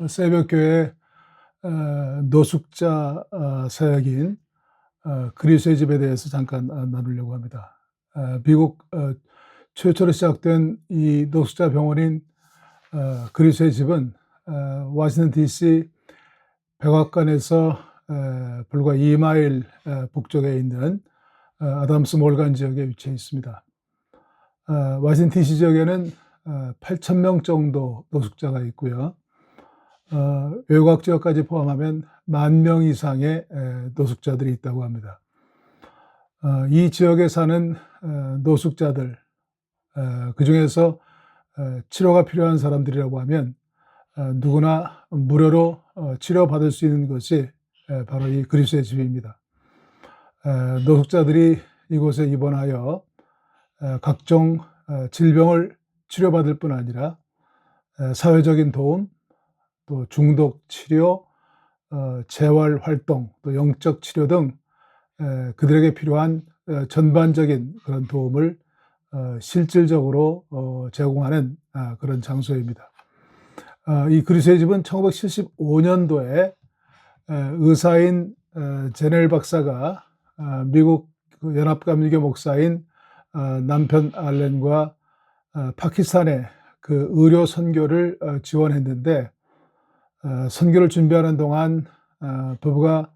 새벽교회 노숙자 사역인 그리스도의 집에 대해서 잠깐 나누려고 합니다. 미국 최초로 시작된 이 노숙자 병원인 그리스도의 집은 워싱턴 DC 백악관에서 불과 2마일 북쪽에 있는 아담스 몰간 지역에 위치해 있습니다. 워싱턴 DC 지역에는 8,000명 정도 노숙자가 있고요. 외곽 지역까지 포함하면 10,000명 이상의 노숙자들이 있다고 합니다. 이 지역에 사는 노숙자들, 그 중에서 치료가 필요한 사람들이라고 하면 누구나 무료로 치료받을 수 있는 것이 바로 이 그리스도의 집입니다. 노숙자들이 이곳에 입원하여 각종 질병을 치료받을 뿐 아니라 사회적인 도움, 또 중독 치료, 재활 활동, 또 영적 치료 등 그들에게 필요한 전반적인 그런 도움을 실질적으로 제공하는 그런 장소입니다. 이 그리스도의 집은 1975년도에 의사인 제넬 박사가 미국 연합감리교 목사인 남편 알렌과 파키스탄에 그 의료 선교를 지원했는데, 선교를 준비하는 동안 부부가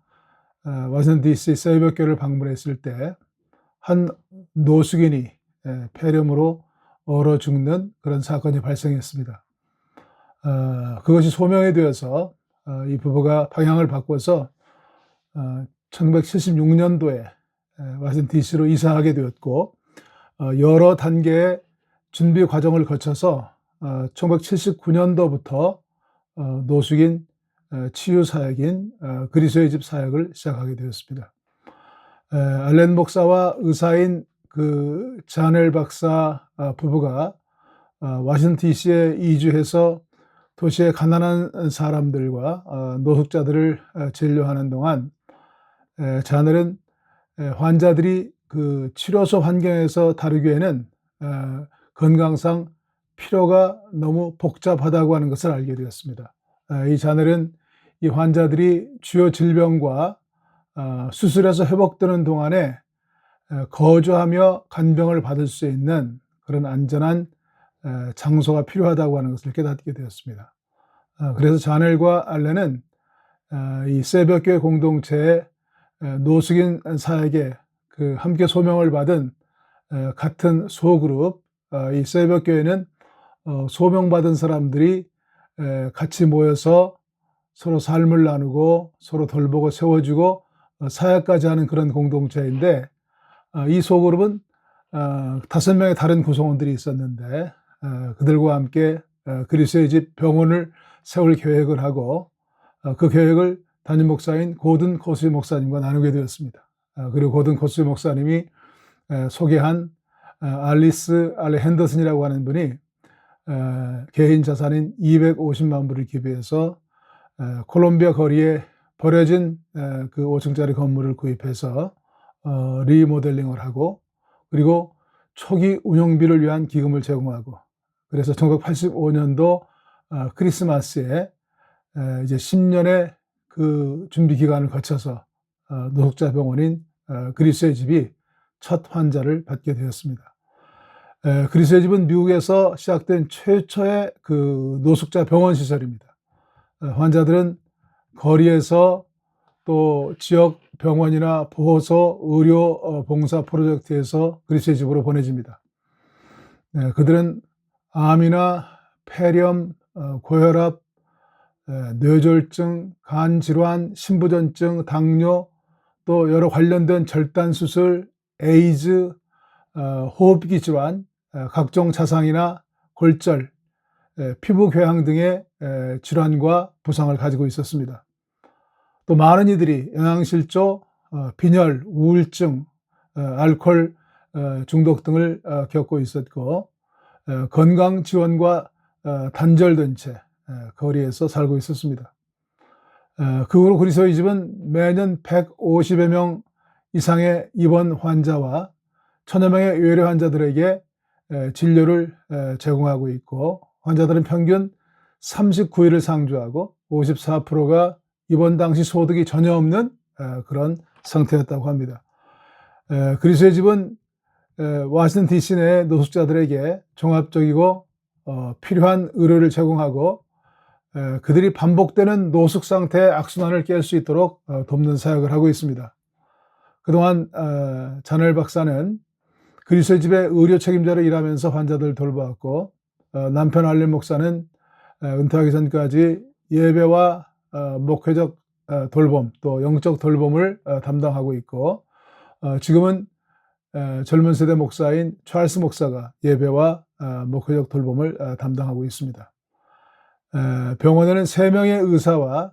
워싱턴 DC 새벽교회를 방문했을 때 한 노숙인이 폐렴으로 얼어 죽는 그런 사건이 발생했습니다. 그것이 소명이 되어서 이 부부가 방향을 바꿔서 1976년도에 워싱턴 DC로 이사하게 되었고, 여러 단계의 준비 과정을 거쳐서 1979년도부터 노숙인 치유 사역인 그리스도의 집 사역을 시작하게 되었습니다. 알렌 목사와 의사인 그 자넬 박사 부부가 워싱턴 DC에 이주해서 도시의 가난한 사람들과 노숙자들을 진료하는 동안 자넬은 환자들이 그 치료소 환경에서 다루기에는 건강상 필요가 너무 복잡하다고 하는 것을 알게 되었습니다. 이 자넬은 이 환자들이 주요 질병과 수술에서 회복되는 동안에 거주하며 간병을 받을 수 있는 그런 안전한 장소가 필요하다고 하는 것을 깨닫게 되었습니다. 그래서 자넬과 알렌은 이 새벽교회 공동체의 노숙인 사역에 그 함께 소명을 받은 같은 소그룹, 이 새벽교회는 소명받은 사람들이 같이 모여서 서로 삶을 나누고 서로 돌보고 세워주고 사역까지 하는 그런 공동체인데, 이 소그룹은 5명의 다른 구성원들이 있었는데 그들과 함께 그리스도의 집 병원을 세울 계획을 하고, 그 계획을 담임 목사인 고든 코스비 목사님과 나누게 되었습니다. 그리고 고든 코스비 목사님이 소개한 알리스 알레 핸더슨이라고 하는 분이 개인 자산인 250만 불을 기부해서 콜롬비아 거리에 버려진 그 5층짜리 건물을 구입해서 리모델링을 하고, 그리고 초기 운영비를 위한 기금을 제공하고, 그래서 1985년도 크리스마스에 이제 10년의 그 준비 기간을 거쳐서 노숙자 병원인 그리스도의 집이 첫 환자를 받게 되었습니다. 그리스도의 집은 미국에서 시작된 최초의 그 노숙자 병원 시설입니다. 환자들은 거리에서 또 지역 병원이나 보호소, 의료 봉사 프로젝트에서 그리스도의 집으로 보내집니다. 그들은 암이나 폐렴, 고혈압, 뇌졸중, 간질환, 신부전증, 당뇨, 또 여러 관련된 절단 수술, 에이즈, 호흡기 질환, 각종 자상이나 골절, 피부 궤양 등의 질환과 부상을 가지고 있었습니다. 또 많은 이들이 영양실조, 빈혈, 우울증, 알코올 중독 등을 겪고 있었고, 건강 지원과 단절된 채 거리에서 살고 있었습니다. 그 후로 그리스도의 집은 매년 150여 명 이상의 입원 환자와 1,000여 명의 외래 환자들에게 진료를 제공하고 있고, 환자들은 평균 39일을 상주하고 54%가 입원 당시 소득이 전혀 없는 그런 상태였다고 합니다. 그리스도의 집은 워싱턴 DC 내 노숙자들에게 종합적이고 필요한 의료를 제공하고 그들이 반복되는 노숙 상태의 악순환을 깰 수 있도록 돕는 사역을 하고 있습니다. 그동안 자넬 박사는 그리스도의 집의 의료 책임자로 일하면서 환자들을 돌보았고 남편 알렌 목사는 은퇴하기 전까지 예배와 목회적 돌봄 또 영적 돌봄을 담당하고 있고 지금은 젊은 세대 목사인 찰스 목사가 예배와 목회적 돌봄을 담당하고 있습니다. 병원에는 3명의 의사와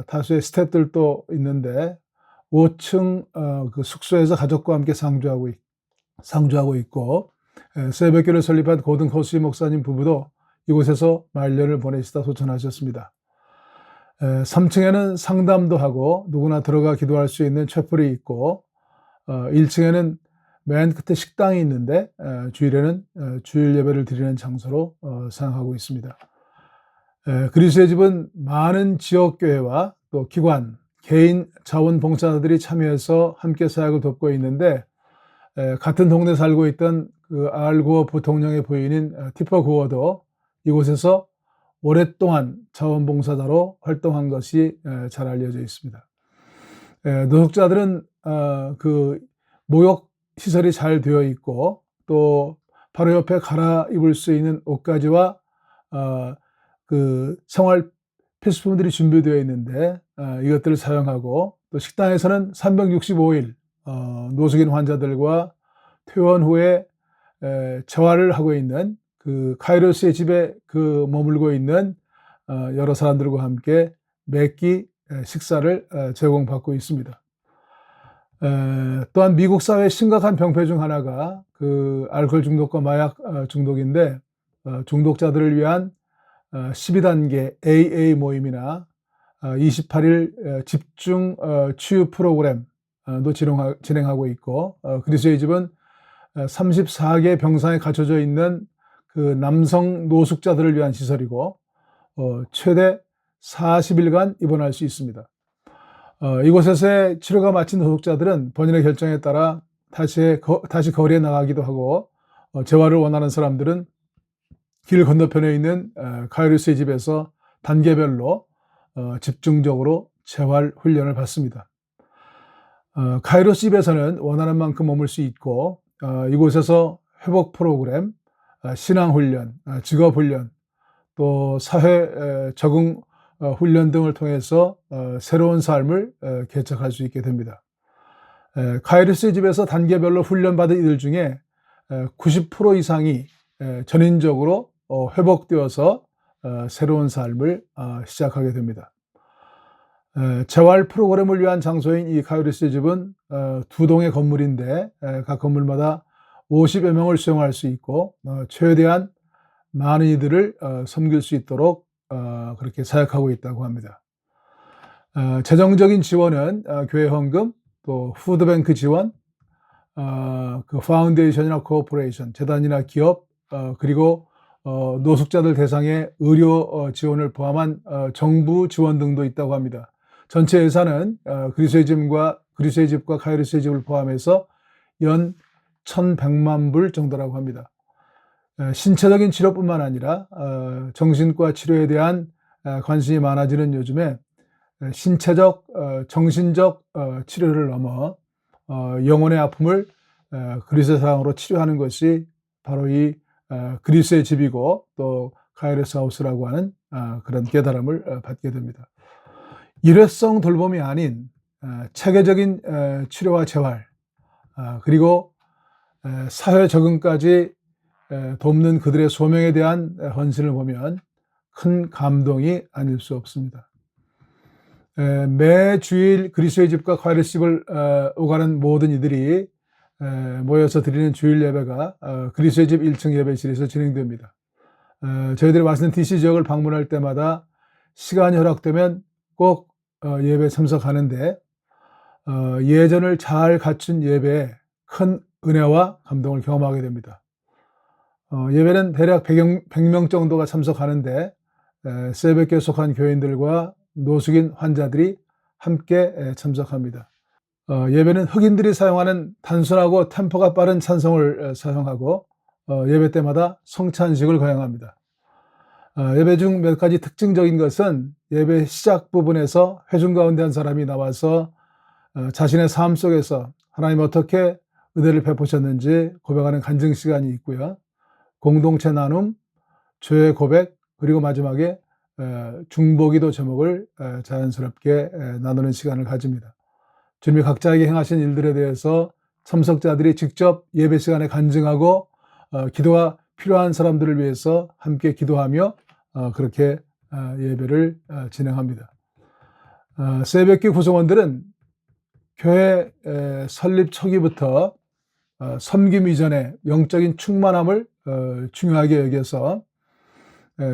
다수의 스태프들도 있는데 5층 그 숙소에서 가족과 함께 상주하고 있고 새벽교를 설립한 고든 코스비 목사님 부부도 이곳에서 말년을 보내시다 소천하셨습니다. 3층에는 상담도 하고 누구나 들어가 기도할 수 있는 채플이 있고 1층에는 맨 끝에 식당이 있는데 주일에는 주일 예배를 드리는 장소로 사용하고 있습니다. 그리스도의 집은 많은 지역교회와 또 기관, 개인 자원봉사자들이 참여해서 함께 사역을 돕고 있는데 같은 동네 살고 있던 그 알 고어 부통령의 부인인 티퍼 고어도 이곳에서 오랫동안 자원봉사자로 활동한 것이 잘 알려져 있습니다. 노숙자들은 그 목욕 시설이 잘 되어 있고 또 바로 옆에 갈아입을 수 있는 옷가지와 그 생활 필수품들이 준비되어 있는데 이것들을 사용하고 또 식당에서는 365일 노숙인 환자들과 퇴원 후에 재활을 하고 있는 그 카이로스의 집에 그 머물고 있는 여러 사람들과 함께 매끼 식사를 제공받고 있습니다. 또한 미국 사회의 심각한 병폐 중 하나가 그 알코올 중독과 마약 중독인데 중독자들을 위한 12단계 AA 모임이나 28일 집중 치유 프로그램도 진행하고 있고 그리스도의 집은 34개 병상에 갖춰져 있는 그 남성 노숙자들을 위한 시설이고 최대 40일간 입원할 수 있습니다. 이곳에서의 치료가 마친 노숙자들은 본인의 결정에 따라 다시 거리에 나가기도 하고 재활을 원하는 사람들은 길 건너편에 있는 카이로스의 집에서 단계별로 집중적으로 재활 훈련을 받습니다. 카이로스 집에서는 원하는 만큼 머물 수 있고 이곳에서 회복 프로그램, 신앙 훈련, 직업 훈련, 또 사회 적응 훈련 등을 통해서 새로운 삶을 개척할 수 있게 됩니다. 카이로스의 집에서 단계별로 훈련받은 이들 중에 90% 이상이 전인적으로 회복되어서 새로운 삶을 시작하게 됩니다. 재활 프로그램을 위한 장소인 이 카이로스의 집은 2동의 건물인데 각 건물마다 50여 명을 수용할 수 있고 최대한 많은 이들을 섬길 수 있도록 그렇게 사역하고 있다고 합니다. 재정적인 지원은 교회 헌금, 또 푸드뱅크 지원, 그 파운데이션이나 코퍼레이션, 재단이나 기업, 그리고 노숙자들 대상의 의료 지원을 포함한 정부 지원 등도 있다고 합니다. 전체 예산은 그리스도의 집과 카이로스의 집을 포함해서 연 1,100만 불 정도라고 합니다. 신체적인 치료뿐만 아니라 정신과 치료에 대한 관심이 많아지는 요즘에 신체적, 정신적 치료를 넘어 영혼의 아픔을 그리스도의 사랑으로 치료하는 것이 바로 이 그리스도의 집이고 또 카이로스 하우스라고 하는 그런 깨달음을 받게 됩니다. 일회성 돌봄이 아닌 체계적인 치료와 재활 그리고 사회 적응까지 돕는 그들의 소명에 대한 헌신을 보면 큰 감동이 아닐 수 없습니다. 매 주일 그리스도의 집과 카이로스 집을 오가는 모든 이들이 모여서 드리는 주일 예배가 그리스도의 집 1층 예배실에서 진행됩니다. 저희들이 워싱턴 DC 지역을 방문할 때마다 시간이 허락되면 꼭 예배에 참석하는데 예전을 잘 갖춘 예배에 큰 은혜와 감동을 경험하게 됩니다. 예배는 대략 100명 정도가 참석하는데 새벽교에 속한 교인들과 노숙인 환자들이 함께 참석합니다. 예배는 흑인들이 사용하는 단순하고 템포가 빠른 찬송을 사용하고 예배 때마다 성찬식을 거행합니다. 예배 중 몇 가지 특징적인 것은 예배 시작 부분에서 회중 가운데 한 사람이 나와서 자신의 삶 속에서 하나님 어떻게 은혜를 베푸셨는지 고백하는 간증 시간이 있고요. 공동체 나눔, 죄의 고백, 그리고 마지막에 중보기도 제목을 자연스럽게 나누는 시간을 가집니다. 주님이 각자에게 행하신 일들에 대해서 참석자들이 직접 예배 시간에 간증하고 기도가 필요한 사람들을 위해서 함께 기도하며 그렇게 예배를 진행합니다. 새벽기 구성원들은 교회 설립 초기부터 섬김 이전에 영적인 충만함을 중요하게 여겨서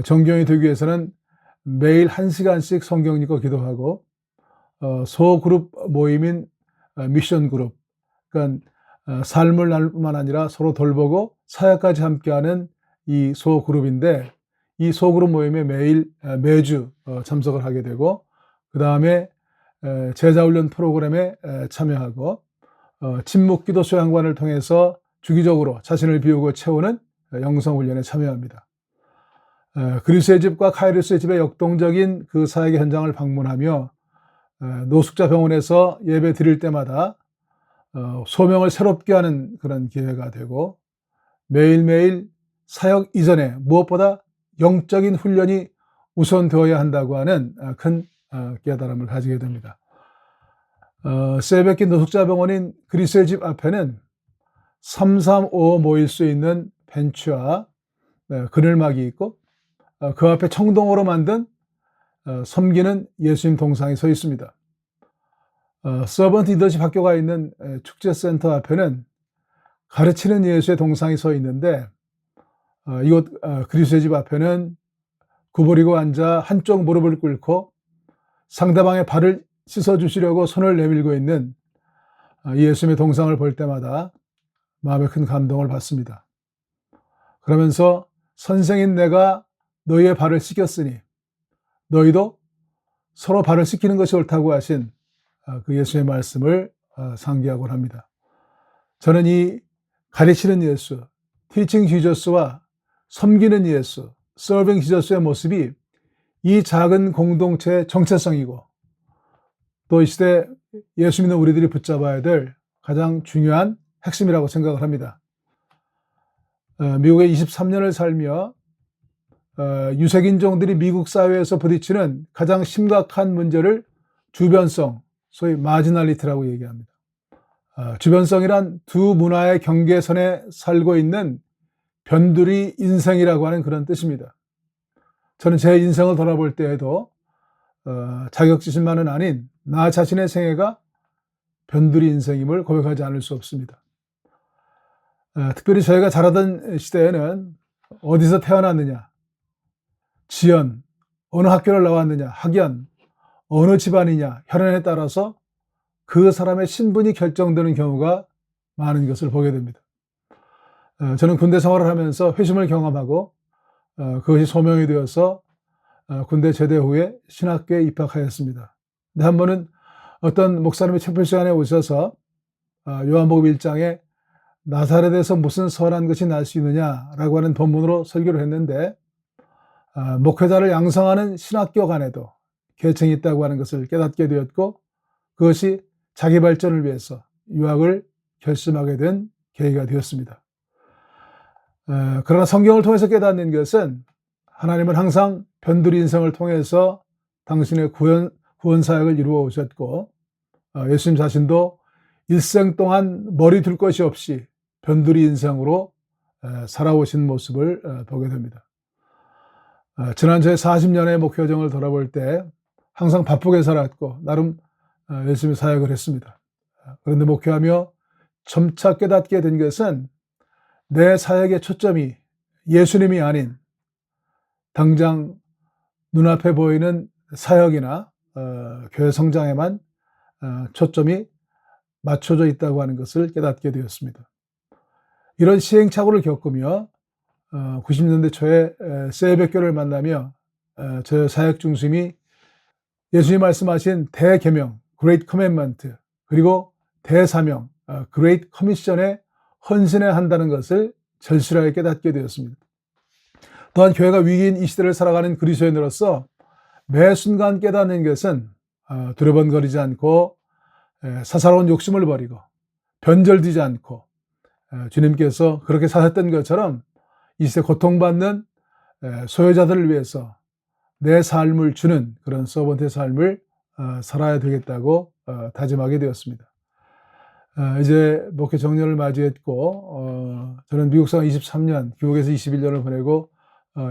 정경이 되기 위해서는 매일 1시간씩 성경 읽고 기도하고 소그룹 모임인 미션 그룹, 그러니까 삶을 나눌 뿐만 아니라 서로 돌보고 사역까지 함께하는 이 소그룹인데, 이 소그룹 모임에 매주 참석을 하게 되고, 그 다음에 제자훈련 프로그램에 참여하고 침묵기도 수양관을 통해서 주기적으로 자신을 비우고 채우는 영성훈련에 참여합니다. 그리스의 집과 카이루스의 집의 역동적인 그 사역의 현장을 방문하며 노숙자 병원에서 예배 드릴 때마다 소명을 새롭게 하는 그런 기회가 되고, 매일매일 사역 이전에 무엇보다 영적인 훈련이 우선되어야 한다고 하는 큰 깨달음을 가지게 됩니다. 새벽기 노숙자 병원인 그리스의 집 앞에는 335 모일 수 있는 벤치와 그늘막이 있고, 그 앞에 청동으로 만든 섬기는 예수님 동상이 서 있습니다. 서번트 리더십 학교가 있는 축제센터 앞에는 가르치는 예수의 동상이 서 있는데, 이곳 그리스의 집 앞에는 구부리고 앉아 한쪽 무릎을 꿇고 상대방의 발을 씻어주시려고 손을 내밀고 있는 예수님의 동상을 볼 때마다 마음에 큰 감동을 받습니다. 그러면서 선생인 내가 너희의 발을 씻겼으니 너희도 서로 발을 씻기는 것이 옳다고 하신 그 예수의 말씀을 상기하곤 합니다. 저는 이 가르치는 예수, Teaching Jesus와 섬기는 예수, Serving Jesus의 모습이 이 작은 공동체의 정체성이고, 또 이 시대 예수 믿는 우리들이 붙잡아야 될 가장 중요한 핵심이라고 생각을 합니다. 미국에 23년을 살며 유색인종들이 미국 사회에서 부딪히는 가장 심각한 문제를 주변성, 소위 마지널리티라고 얘기합니다. 주변성이란 두 문화의 경계선에 살고 있는 변두리 인생이라고 하는 그런 뜻입니다. 저는 제 인생을 돌아볼 때에도 자격지심만은 아닌 나 자신의 생애가 변두리 인생임을 고백하지 않을 수 없습니다. 특별히 저희가 자라던 시대에는 어디서 태어났느냐, 지연, 어느 학교를 나왔느냐, 학연, 어느 집안이냐, 혈연에 따라서 그 사람의 신분이 결정되는 경우가 많은 것을 보게 됩니다. 저는 군대 생활을 하면서 회심을 경험하고 그것이 소명이 되어서 군대 제대 후에 신학교에 입학하였습니다. 근데 한 번은 어떤 목사님이 첩회 시간에 오셔서 요한복음 1장에 나사렛에서 무슨 선한 것이 날 수 있느냐라고 하는 본문으로 설교를 했는데, 목회자를 양성하는 신학교 간에도 계층이 있다고 하는 것을 깨닫게 되었고, 그것이 자기 발전을 위해서 유학을 결심하게 된 계기가 되었습니다. 그러나 성경을 통해서 깨닫는 것은 하나님은 항상 변두리 인생을 통해서 당신의 구원 사역을 이루어 오셨고, 예수님 자신도 일생 동안 머리 둘 것이 없이 변두리 인생으로 살아오신 모습을 보게 됩니다. 지난 저의 40년의 목회정을 돌아볼 때 항상 바쁘게 살았고 나름 열심히 사역을 했습니다. 그런데 목회하며 점차 깨닫게 된 것은 내 사역의 초점이 예수님이 아닌 당장 눈앞에 보이는 사역이나 교회 성장에만 초점이 맞춰져 있다고 하는 것을 깨닫게 되었습니다. 이런 시행착오를 겪으며 90년대 초에 새벽교를 만나며 저 사역 중심이 예수님이 말씀하신 대계명, Great Commandment, 그리고 대사명, Great Commission에 헌신해야 한다는 것을 절실하게 깨닫게 되었습니다. 또한 교회가 위기인 이 시대를 살아가는 그리스도인으로서 매 순간 깨닫는 것은 두려번거리지 않고 사사로운 욕심을 버리고 변절되지 않고 주님께서 그렇게 사셨던 것처럼 이 시대 고통받는 소외자들을 위해서 내 삶을 주는 그런 서번트의 삶을 살아야 되겠다고 다짐하게 되었습니다. 이제 목회 정년을 맞이했고 저는 미국 생활 23년, 교국에서 21년을 보내고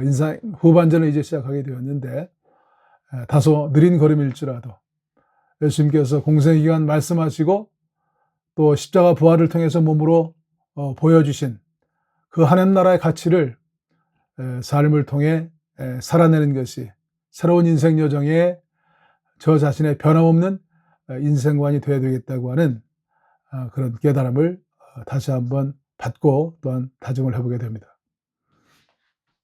인생 후반전을 이제 시작하게 되었는데 다소 느린 걸음일지라도 예수님께서 공생기간 말씀하시고 또 십자가 부활을 통해서 몸으로 보여주신 그 하나님 나라의 가치를 삶을 통해 살아내는 것이 새로운 인생 여정에 저 자신의 변함없는 인생관이 되어야 되겠다고 하는 그런 깨달음을 다시 한번 받고 또한 다짐을 해보게 됩니다.